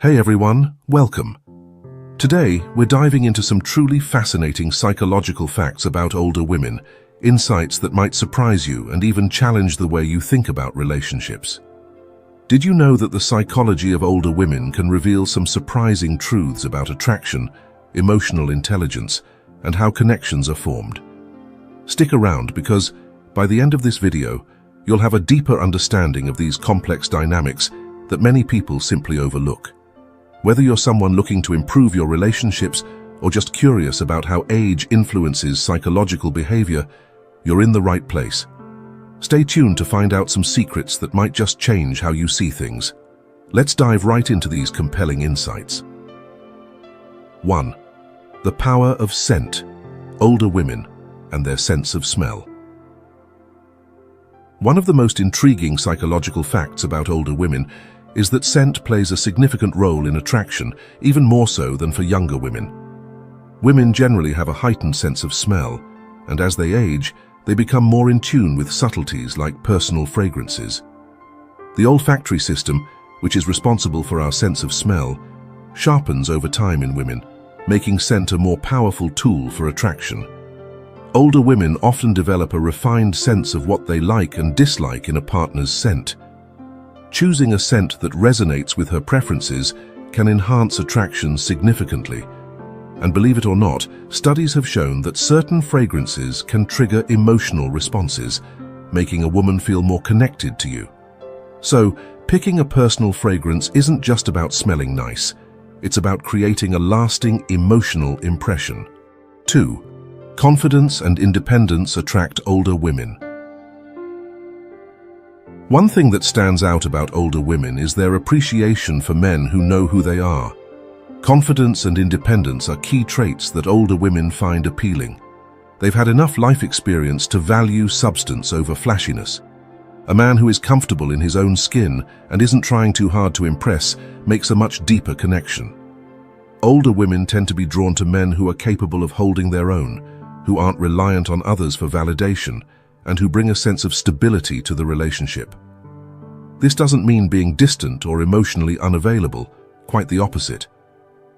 Hey everyone, welcome. Today, we're diving into some truly fascinating psychological facts about older women, insights that might surprise you and even challenge the way you think about relationships. Did you know that the psychology of older women can reveal some surprising truths about attraction, emotional intelligence, and how connections are formed? Stick around because, by the end of this video, you'll have a deeper understanding of these complex dynamics that many people simply overlook. Whether you're someone looking to improve your relationships or just curious about how age influences psychological behavior, you're in the right place. Stay tuned to find out some secrets that might just change how you see things. Let's dive right into these compelling insights. 1. The power of scent, older women, and their sense of smell. One of the most intriguing psychological facts about older women is that scent plays a significant role in attraction, even more so than for younger women. Women generally have a heightened sense of smell, and as they age, they become more in tune with subtleties like personal fragrances. The olfactory system, which is responsible for our sense of smell, sharpens over time in women, making scent a more powerful tool for attraction. Older women often develop a refined sense of what they like and dislike in a partner's scent. Choosing a scent that resonates with her preferences can enhance attraction significantly. And believe it or not, studies have shown that certain fragrances can trigger emotional responses, making a woman feel more connected to you. So, picking a personal fragrance isn't just about smelling nice. It's about creating a lasting emotional impression. 2. Confidence and independence attract older women. One thing that stands out about older women is their appreciation for men who know who they are. Confidence and independence are key traits that older women find appealing. They've had enough life experience to value substance over flashiness. A man who is comfortable in his own skin and isn't trying too hard to impress makes a much deeper connection. Older women tend to be drawn to men who are capable of holding their own, who aren't reliant on others for validation, and who bring a sense of stability to the relationship. This doesn't mean being distant or emotionally unavailable, quite the opposite.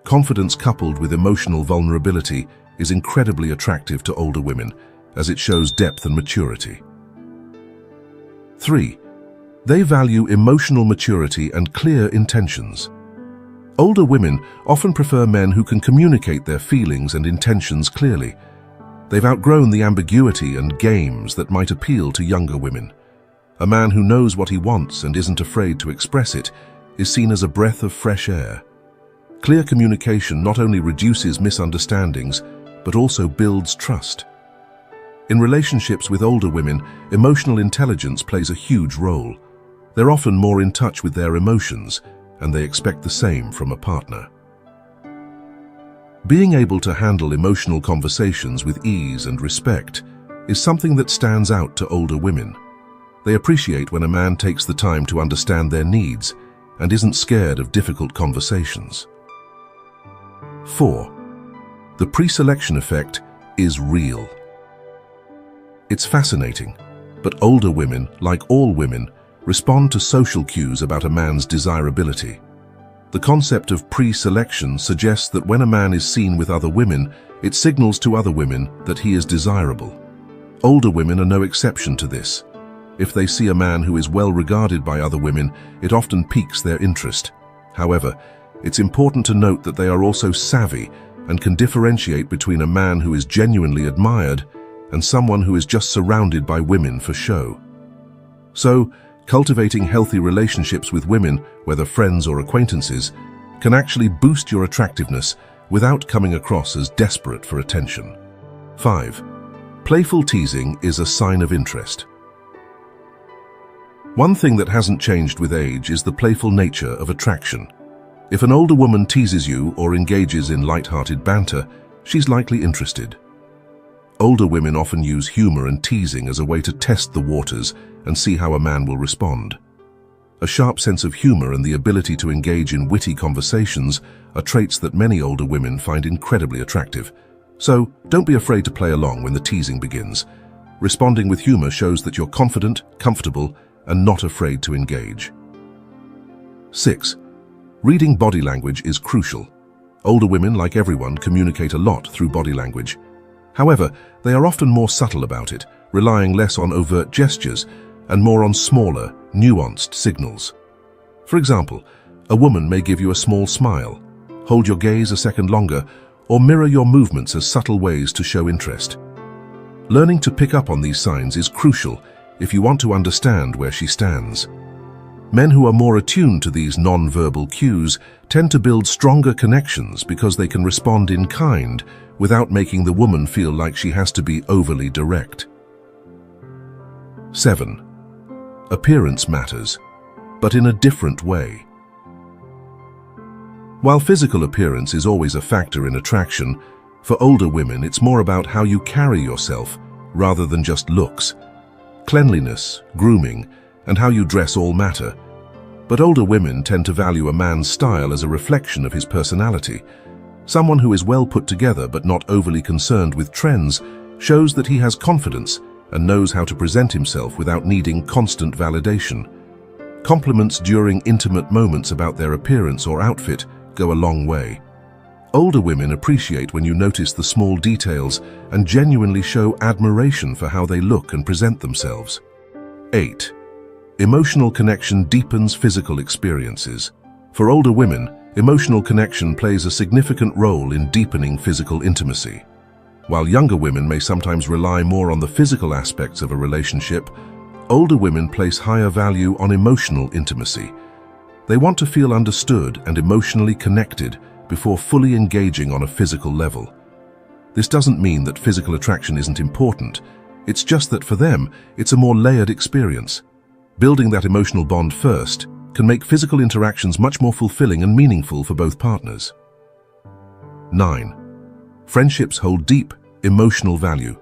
Confidence coupled with emotional vulnerability is incredibly attractive to older women, as it shows depth and maturity. 3. They value emotional maturity and clear intentions. Older women often prefer men who can communicate their feelings and intentions clearly. They've outgrown the ambiguity and games that might appeal to younger women. A man who knows what he wants and isn't afraid to express it is seen as a breath of fresh air. Clear communication not only reduces misunderstandings, but also builds trust. In relationships with older women, emotional intelligence plays a huge role. They're often more in touch with their emotions, and they expect the same from a partner. Being able to handle emotional conversations with ease and respect is something that stands out to older women. They appreciate when a man takes the time to understand their needs and isn't scared of difficult conversations. 4. The pre-selection effect is real. It's fascinating, but older women, like all women, respond to social cues about a man's desirability. The concept of pre-selection suggests that when a man is seen with other women, it signals to other women that he is desirable. Older women are no exception to this. If they see a man who is well regarded by other women, it often piques their interest. However, it's important to note that they are also savvy and can differentiate between a man who is genuinely admired and someone who is just surrounded by women for show. So, cultivating healthy relationships with women, whether friends or acquaintances, can actually boost your attractiveness without coming across as desperate for attention. 5. Playful teasing is a sign of interest. One thing that hasn't changed with age is the playful nature of attraction. If an older woman teases you or engages in light-hearted banter, she's likely interested. Older women often use humor and teasing as a way to test the waters and see how a man will respond. A sharp sense of humor and the ability to engage in witty conversations are traits that many older women find incredibly attractive. So, don't be afraid to play along when the teasing begins. Responding with humor shows that you're confident, comfortable, and not afraid to engage. 6. Reading body language is crucial. Older women, like everyone, communicate a lot through body language. However, they are often more subtle about it, relying less on overt gestures and more on smaller, nuanced signals. For example, a woman may give you a small smile, hold your gaze a second longer, or mirror your movements as subtle ways to show interest. Learning to pick up on these signs is crucial if you want to understand where she stands. Men who are more attuned to these non-verbal cues tend to build stronger connections because they can respond in kind without making the woman feel like she has to be overly direct. 7. Appearance matters, but in a different way. While physical appearance is always a factor in attraction, for older women it's more about how you carry yourself rather than just looks. Cleanliness, grooming, and how you dress all matter. But older women tend to value a man's style as a reflection of his personality. Someone who is well put together but not overly concerned with trends shows that he has confidence and knows how to present himself without needing constant validation. Compliments during intimate moments about their appearance or outfit go a long way. Older women appreciate when you notice the small details and genuinely show admiration for how they look and present themselves. 8. Emotional connection deepens physical experiences. For older women, emotional connection plays a significant role in deepening physical intimacy. While younger women may sometimes rely more on the physical aspects of a relationship, older women place higher value on emotional intimacy. They want to feel understood and emotionally connected before fully engaging on a physical level. This doesn't mean that physical attraction isn't important. It's just that for them, it's a more layered experience. Building that emotional bond first can make physical interactions much more fulfilling and meaningful for both partners. 9. Friendships hold deep emotional value.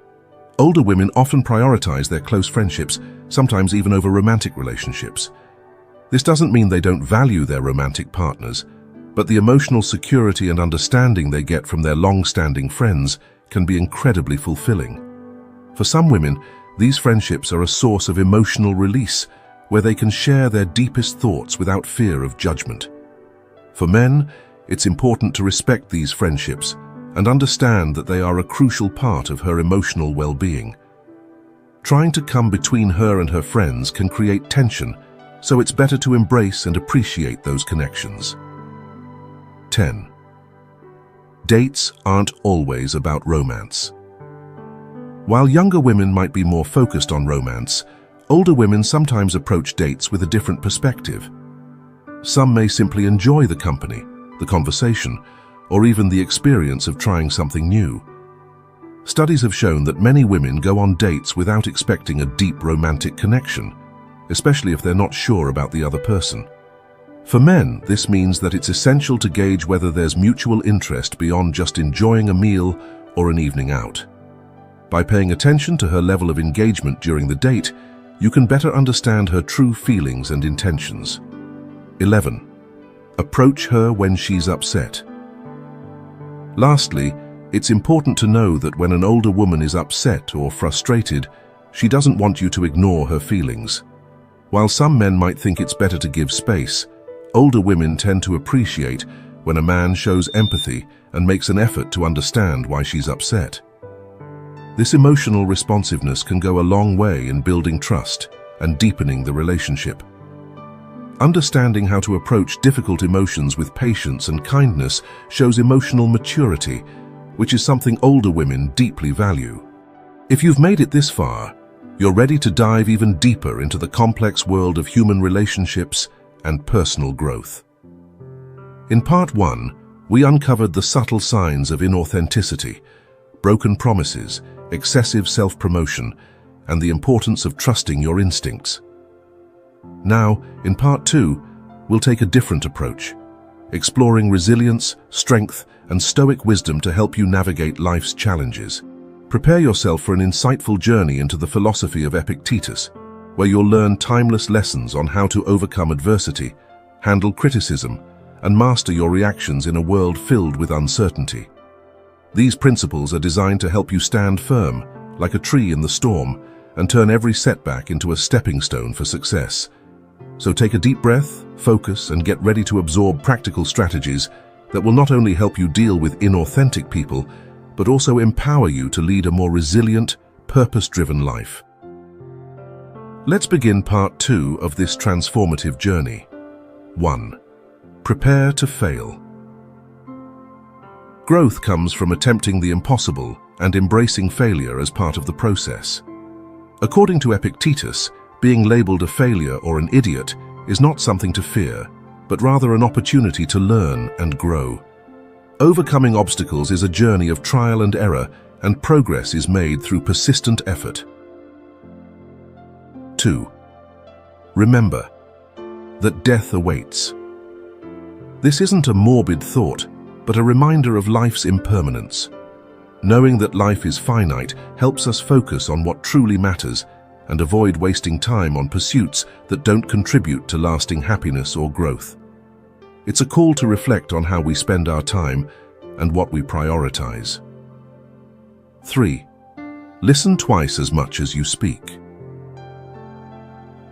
Older women often prioritize their close friendships, sometimes even over romantic relationships. This doesn't mean they don't value their romantic partners, but the emotional security and understanding they get from their long-standing friends can be incredibly fulfilling. For some women, these friendships are a source of emotional release, where they can share their deepest thoughts without fear of judgment. For men, it's important to respect these friendships and understand that they are a crucial part of her emotional well-being. Trying to come between her and her friends can create tension, so it's better to embrace and appreciate those connections. 10. Dates aren't always about romance. While younger women might be more focused on romance, older women sometimes approach dates with a different perspective. Some may simply enjoy the company, the conversation, or even the experience of trying something new. Studies have shown that many women go on dates without expecting a deep romantic connection, especially if they're not sure about the other person. For men, this means that it's essential to gauge whether there's mutual interest beyond just enjoying a meal or an evening out. By paying attention to her level of engagement during the date, you can better understand her true feelings and intentions. 11. Approach her when she's upset. Lastly, it's important to know that when an older woman is upset or frustrated, she doesn't want you to ignore her feelings. While some men might think it's better to give space, older women tend to appreciate when a man shows empathy and makes an effort to understand why she's upset. This emotional responsiveness can go a long way in building trust and deepening the relationship. Understanding how to approach difficult emotions with patience and kindness shows emotional maturity, which is something older women deeply value. If you've made it this far, you're ready to dive even deeper into the complex world of human relationships and personal growth. In Part 1, we uncovered the subtle signs of inauthenticity, broken promises, excessive self-promotion, and the importance of trusting your instincts. Now, in Part 2, we'll take a different approach, exploring resilience, strength, and Stoic wisdom to help you navigate life's challenges. Prepare yourself for an insightful journey into the philosophy of Epictetus, where you'll learn timeless lessons on how to overcome adversity, handle criticism, and master your reactions in a world filled with uncertainty. These principles are designed to help you stand firm, like a tree in the storm, and turn every setback into a stepping stone for success. So take a deep breath, focus, and get ready to absorb practical strategies that will not only help you deal with inauthentic people, but also empower you to lead a more resilient, purpose-driven life. Let's begin part 2 of this transformative journey. 1. Prepare to fail. Growth comes from attempting the impossible and embracing failure as part of the process. According to Epictetus, being labeled a failure or an idiot is not something to fear, but rather an opportunity to learn and grow. Overcoming obstacles is a journey of trial and error, and progress is made through persistent effort. 2. Remember that death awaits. This isn't a morbid thought, but a reminder of life's impermanence. Knowing that life is finite helps us focus on what truly matters and avoid wasting time on pursuits that don't contribute to lasting happiness or growth. It's a call to reflect on how we spend our time and what we prioritize. 3. Listen twice as much as you speak.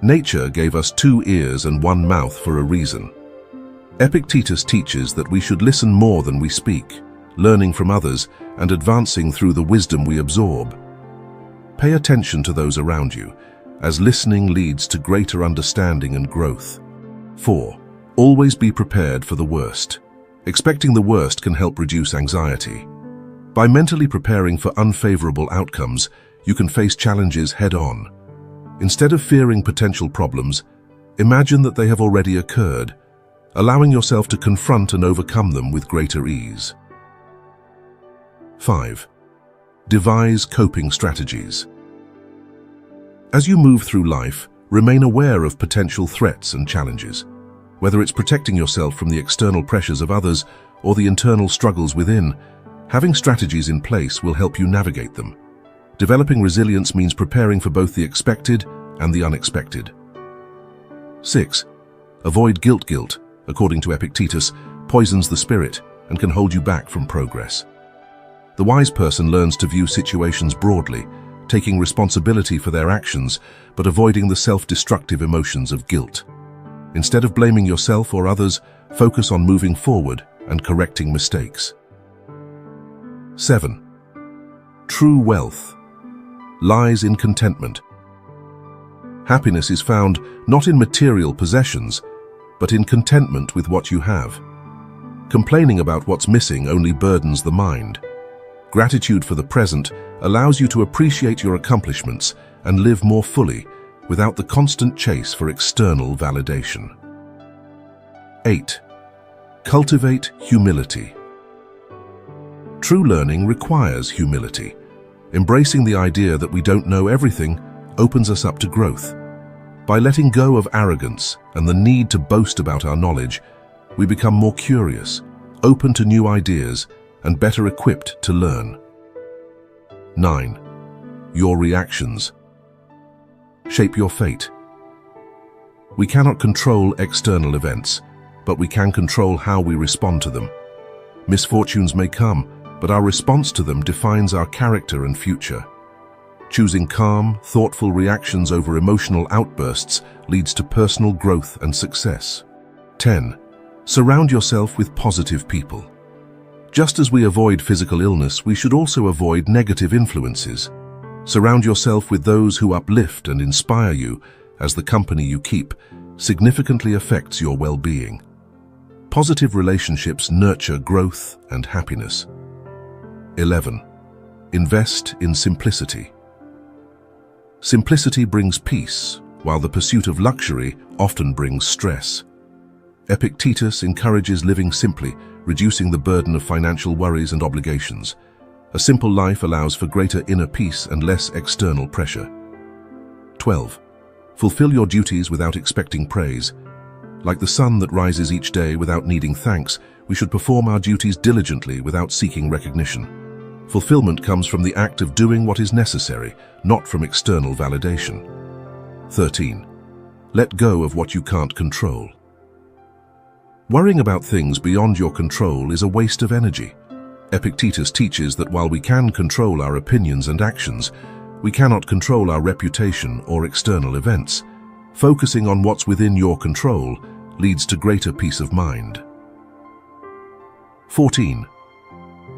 Nature gave us 2 ears and 1 mouth for a reason. Epictetus teaches that we should listen more than we speak, learning from others and advancing through the wisdom we absorb. Pay attention to those around you, as listening leads to greater understanding and growth. 4. Always be prepared for the worst. Expecting the worst can help reduce anxiety. By mentally preparing for unfavorable outcomes, you can face challenges head-on. Instead of fearing potential problems, imagine that they have already occurred, allowing yourself to confront and overcome them with greater ease. 5. Devise coping strategies. As you move through life, remain aware of potential threats and challenges. Whether it's protecting yourself from the external pressures of others or the internal struggles within, having strategies in place will help you navigate them. Developing resilience means preparing for both the expected and the unexpected. 6. Avoid guilt. Guilt, according to Epictetus, poisons the spirit and can hold you back from progress. The wise person learns to view situations broadly, taking responsibility for their actions, but avoiding the self-destructive emotions of guilt. Instead of blaming yourself or others, focus on moving forward and correcting mistakes. 7. True wealth lies in contentment. Happiness is found not in material possessions, but in contentment with what you have. Complaining about what's missing only burdens the mind. Gratitude for the present allows you to appreciate your accomplishments and live more fully without the constant chase for external validation. 8. Cultivate humility. True learning requires humility. Embracing the idea that we don't know everything opens us up to growth. By letting go of arrogance and the need to boast about our knowledge, we become more curious, open to new ideas, and better equipped to learn. 9. Your reactions shape your fate. We cannot control external events, but we can control how we respond to them. Misfortunes may come, but our response to them defines our character and future. Choosing calm, thoughtful reactions over emotional outbursts leads to personal growth and success. 10. Surround yourself with positive people. Just as we avoid physical illness, we should also avoid negative influences. Surround yourself with those who uplift and inspire you, as the company you keep significantly affects your well-being. Positive relationships nurture growth and happiness. 11. Invest in simplicity. Simplicity brings peace, while the pursuit of luxury often brings stress. Epictetus encourages living simply, reducing the burden of financial worries and obligations. A simple life allows for greater inner peace and less external pressure. 12. Fulfill your duties without expecting praise. Like the sun that rises each day without needing thanks, we should perform our duties diligently without seeking recognition. Fulfillment comes from the act of doing what is necessary, not from external validation. 13. Let go of what you can't control. Worrying about things beyond your control is a waste of energy. Epictetus teaches that while we can control our opinions and actions, we cannot control our reputation or external events. Focusing on what's within your control leads to greater peace of mind. 14.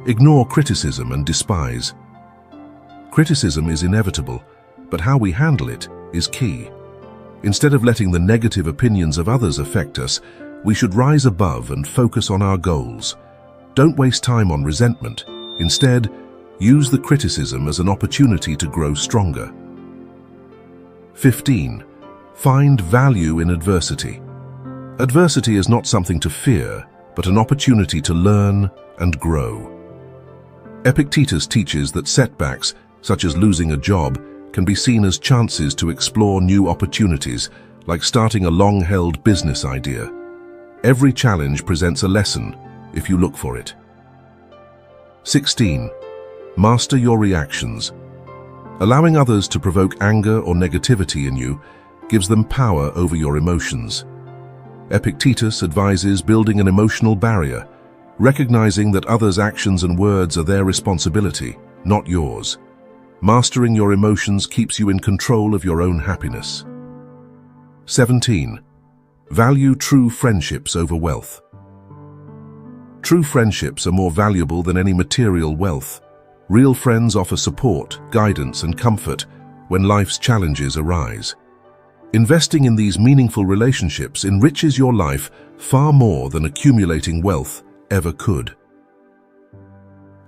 Ignore criticism and despise. Criticism is inevitable, but how we handle it is key. Instead of letting the negative opinions of others affect us, we should rise above and focus on our goals. Don't waste time on resentment. Instead, use the criticism as an opportunity to grow stronger. 15. Find value in adversity. Adversity is not something to fear, but an opportunity to learn and grow. Epictetus teaches that setbacks, such as losing a job, can be seen as chances to explore new opportunities, like starting a long-held business idea. Every challenge presents a lesson, if you look for it. 16. Master your reactions. Allowing others to provoke anger or negativity in you gives them power over your emotions. Epictetus advises building an emotional barrier, recognizing that others' actions and words are their responsibility, not yours. Mastering your emotions keeps you in control of your own happiness. 17. Value true friendships over wealth. True friendships are more valuable than any material wealth. Real friends offer support, guidance, and comfort when life's challenges arise. Investing in these meaningful relationships enriches your life far more than accumulating wealth ever could.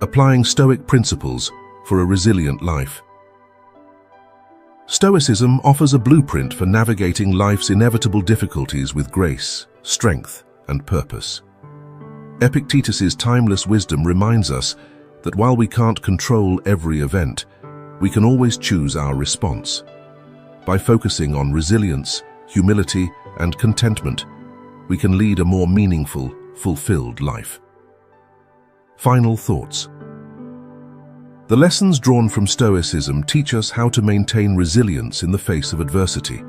Applying Stoic principles for a resilient life. Stoicism offers a blueprint for navigating life's inevitable difficulties with grace, strength, and purpose. Epictetus's timeless wisdom reminds us that while we can't control every event, we can always choose our response. By focusing on resilience, humility, and contentment, we can lead a more meaningful, fulfilled life. Final thoughts. The lessons drawn from Stoicism teach us how to maintain resilience in the face of adversity.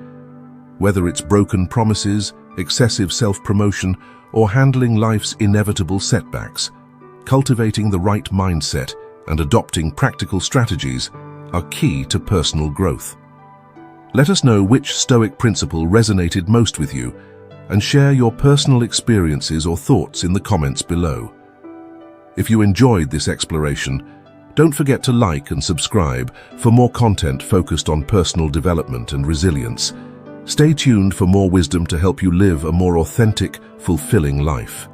Whether it's broken promises, excessive self-promotion, or handling life's inevitable setbacks, cultivating the right mindset and adopting practical strategies are key to personal growth. Let us know which Stoic principle resonated most with you, and share your personal experiences or thoughts in the comments below. If you enjoyed this exploration, don't forget to like and subscribe for more content focused on personal development and resilience. Stay tuned for more wisdom to help you live a more authentic, fulfilling life.